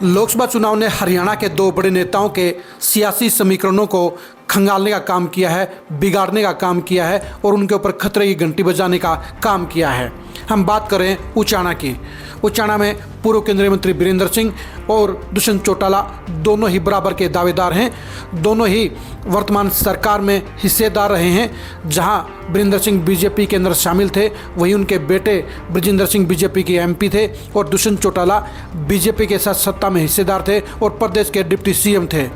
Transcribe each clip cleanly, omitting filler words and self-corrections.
लोकसभा चुनाव ने हरियाणा के दो बड़े नेताओं के सियासी समीकरणों को खंगालने का काम किया है, बिगाड़ने का काम किया है और उनके ऊपर खतरे की घंटी बजाने का काम किया है। हम बात करें उचाना की। उचाना में पूर्व केंद्रीय मंत्री वीरेंद्र सिंह और दुष्यंत चौटाला दोनों ही बराबर के दावेदार हैं। दोनों ही वर्तमान सरकार में हिस्सेदार रहे हैं। जहां वीरेंद्र सिंह बीजेपी के अंदर शामिल थे, वहीं उनके बेटे ब्रजेंद्र सिंह बीजेपी के एमपी थे और दुष्यंत चौटाला बीजेपी के साथ सत्ता में हिस्सेदार थे और प्रदेश के डिप्टी सीएम थे।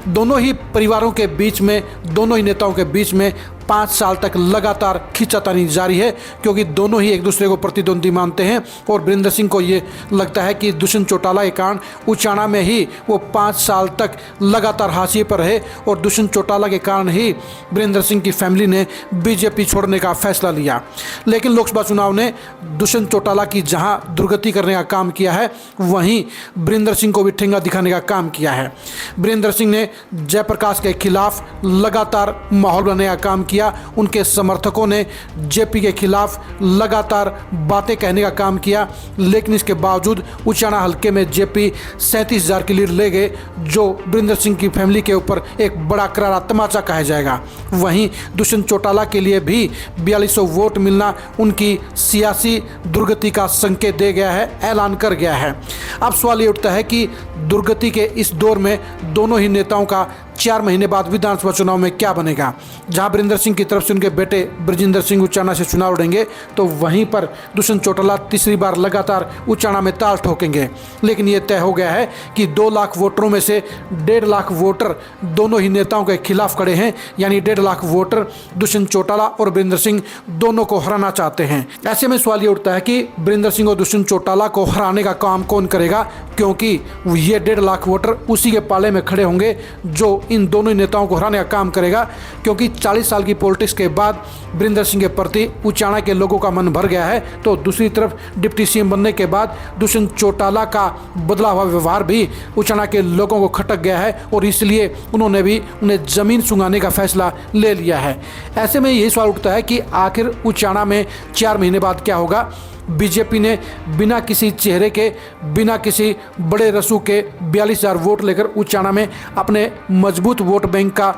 दोनों ही परिवारों के बीच में, दोनों ही नेताओं के बीच में 5 साल तक लगातार खींचातानी जारी है, क्योंकि दोनों ही एक दूसरे को प्रतिद्वंदी मानते हैं और वीरेंद्र सिंह को ये लगता है कि दुष्यंत चौटाला के कारण उचाना में ही वो 5 साल तक लगातार हाशिए पर रहे और दुष्यंत चौटाला के कारण ही वीरेंद्र सिंह की फैमिली ने बीजेपी छोड़ने का फैसला लिया। लेकिन लोकसभा चुनाव ने दुष्यंत चौटाला की जहां दुर्गति करने का काम किया है, वहीं वीरेंद्र सिंह को भी ठेंगा दिखाने का काम किया है। वीरेंद्र सिंह ने जयप्रकाश के खिलाफ लगातार माहौल बनाने का काम किया। उनके समर्थकों ने जेपी के खिलाफ लगातार बातें कहने का काम किया, लेकिन इसके बावजूद उचाना हल्के में जेपी 37,000 की लीड ले गए, जो वीरेंद्र सिंह की फैमिली के ऊपर एक बड़ा करारा तमाचा कहा जाएगा। वहीं दुष्यंत चौटाला के लिए भी 4200 वोट मिलना उनकी सियासी दुर्गति का संकेत दे गया है, ऐलान कर गया है। अब सवाल ये उठता है कि दुर्गति के इस दौर में दोनों ही नेताओं का 4 महीने बाद विधानसभा चुनाव में क्या बनेगा। जहां वीरेंद्र सिंह की तरफ से उनके बेटे ब्रजेंद्र सिंह उचाना से चुनाव लड़ेंगे, तो वहीं पर दुष्यंत चौटाला तीसरी बार लगातार उचाना में ताल ठोकेंगे। लेकिन ये तय हो गया है कि 2 लाख वोटरों में से 1.5 लाख वोटर दोनों ही नेताओं के खिलाफ खड़े हैं, यानी 1.5 लाख वोटर दुष्यंत चौटाला और वीरेंद्र सिंह दोनों को हराना चाहते हैं। ऐसे में सवाल ये उठता है कि वीरेंद्र सिंह और दुष्यंत चौटाला को हराने का काम कौन करेगा, क्योंकि ये 1.5 लाख वोटर उसी के पाले में खड़े होंगे जो इन दोनों नेताओं को हराने का काम करेगा। क्योंकि 40 साल की पॉलिटिक्स के बाद वीरेंद्र सिंह के प्रति उचाना के लोगों का मन भर गया है, तो दूसरी तरफ डिप्टी सीएम बनने के बाद दुष्यंत चौटाला का बदला हुआ व्यवहार भी उचाना के लोगों को खटक गया है और इसलिए उन्होंने भी उन्हें जमीन सुंघाने का फैसला ले लिया है। ऐसे में यही सवाल उठता है कि आखिर उचाना में 4 महीने बाद क्या होगा। बीजेपी ने बिना किसी चेहरे के, बिना किसी बड़े रसूख के 42,000 वोट लेकर उचाना में अपने मजबूत वोट बैंक का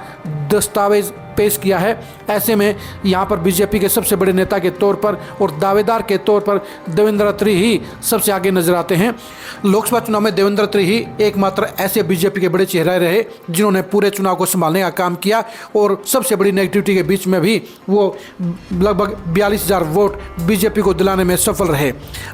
दस्तावेज पेश किया है। ऐसे में यहाँ पर बीजेपी के सबसे बड़े नेता के तौर पर और दावेदार के तौर पर देवेंद्र अत्री ही सबसे आगे नजर आते हैं। लोकसभा चुनाव में देवेंद्र अत्री ही एकमात्र ऐसे बीजेपी के बड़े चेहरे रहे जिन्होंने पूरे चुनाव को संभालने का काम किया और सबसे बड़ी नेगेटिविटी के बीच में भी वो लगभग 42,000 वोट बीजेपी को दिलाने में सफल रहे।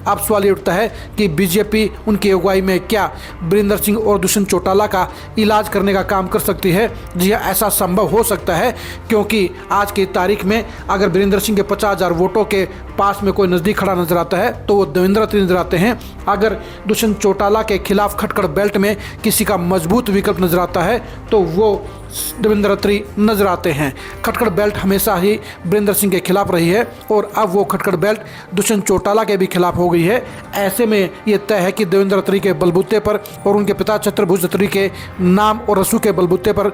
अब सवाल ये उठता है कि बीजेपी उनकी अगुवाई में क्या वीरेंद्र सिंह और दुष्यंत चौटाला का इलाज करने का काम कर सकती है। जी हाँ, ऐसा संभव हो सकता है, क्योंकि आज की तारीख में अगर वीरेंद्र सिंह के 50,000 वोटों के पास में कोई नज़दीक खड़ा नजर आता है तो वो देवेंद्र अत्री नजर आते हैं। अगर दुष्यंत चौटाला के खिलाफ खटकड़ बेल्ट में किसी का मजबूत विकल्प नजर आता है तो वो देवेंद्र अत्री नजर आते हैं। खटकड़ बेल्ट हमेशा ही वीरेंद्र सिंह के खिलाफ रही है और अब वो खटकड़ बेल्ट दुष्यंत चौटाला के भी खिलाफ हो गई है। ऐसे में ये तय है कि देवेंद्र अत्री के बलबूते पर और उनके पिता छत्रभुज अत्री के नाम और रसूख के बलबूते पर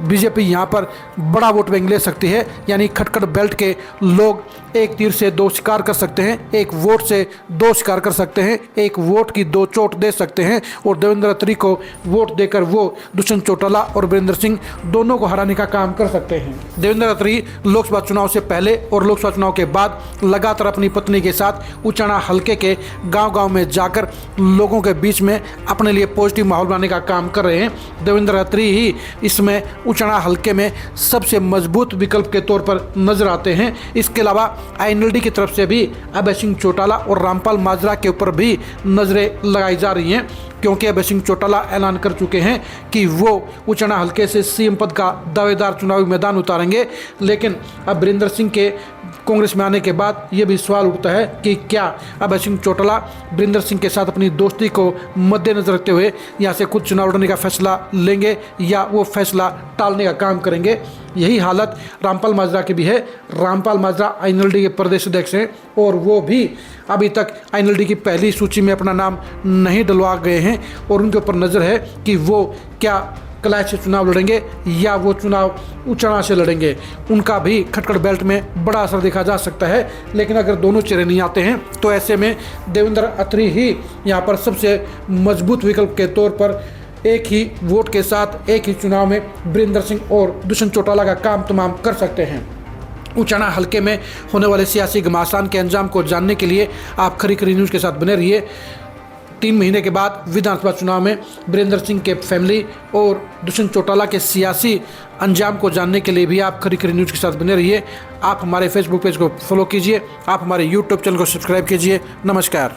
बीजेपी यहाँ पर बड़ा वोट बैंक ले सकती है। यानी खटकड़ बेल्ट के लोग एक तीर से 2 शिकार कर सकते हैं, एक वोट से 2 शिकार कर सकते हैं, एक वोट की 2 चोट दे सकते हैं और देवेंद्र अत्री को वोट देकर वो दुष्यंत चौटाला और वीरेंद्र सिंह दोनों को हराने का काम कर सकते हैं। देवेंद्र अत्री लोकसभा चुनाव से पहले और लोकसभा चुनाव के बाद लगातार अपनी पत्नी के साथ उचाना हल्के के गांव-गांव में जाकर लोगों के बीच में अपने लिए पॉजिटिव माहौल बनाने का काम कर रहे हैं। देवेंद्र अत्री ही इसमें उचाना हल्के में सबसे मजबूत विकल्प के तौर पर नजर आते हैं। इसके अलावा आईएनएलडी की तरफ से भी अभय सिंह चौटाला और रामपाल माजरा के ऊपर भी नजरें लगाई जा रही हैं, क्योंकि अभय सिंह चौटाला ऐलान कर चुके हैं कि वो उचाना हल्के से सीएम पद का दावेदार चुनावी मैदान उतारेंगे। लेकिन अब वीरेंद्र सिंह के कांग्रेस में आने के बाद ये भी सवाल उठता है कि क्या अभय सिंह चौटाला वीरेंद्र सिंह के साथ अपनी दोस्ती को मद्देनजर रखते हुए यहाँ से खुद चुनाव लड़ने का फैसला लेंगे या वो फैसला टालने का काम करेंगे। यही हालत रामपाल माजरा की भी है। रामपाल माजरा आईएनएलडी के प्रदेश अध्यक्ष हैं और वो भी अभी तक आईएनएलडी की पहली सूची में अपना नाम नहीं डलवा गए हैं और उनके ऊपर नज़र है कि वो क्या कलाश से चुनाव लड़ेंगे या वो चुनाव उचना से लड़ेंगे, उनका भी खटखड़ बेल्ट में बड़ा असर देखा जा सकता है। लेकिन अगर दोनों चेहरे नहीं आते हैं तो ऐसे में देवेंद्र अत्री ही यहाँ पर सबसे मजबूत विकल्प के तौर पर एक ही वोट के साथ एक ही चुनाव में बीरेंद्र सिंह और दुष्यंत चौटाला का काम तमाम कर सकते हैं। उचाना हलके में होने वाले सियासी घमासान के अंजाम को जानने के लिए आप खरी खरी न्यूज़ के साथ बने रहिए। 3 महीने के बाद विधानसभा चुनाव में बीरेंद्र सिंह के फैमिली और दुष्यंत चौटाला के सियासी अंजाम को जानने के लिए भी आप खरी खरी न्यूज़ के साथ बने रहिए। आप हमारे फेसबुक पेज को फॉलो कीजिए, आप हमारे यूट्यूब चैनल को सब्सक्राइब कीजिए। नमस्कार।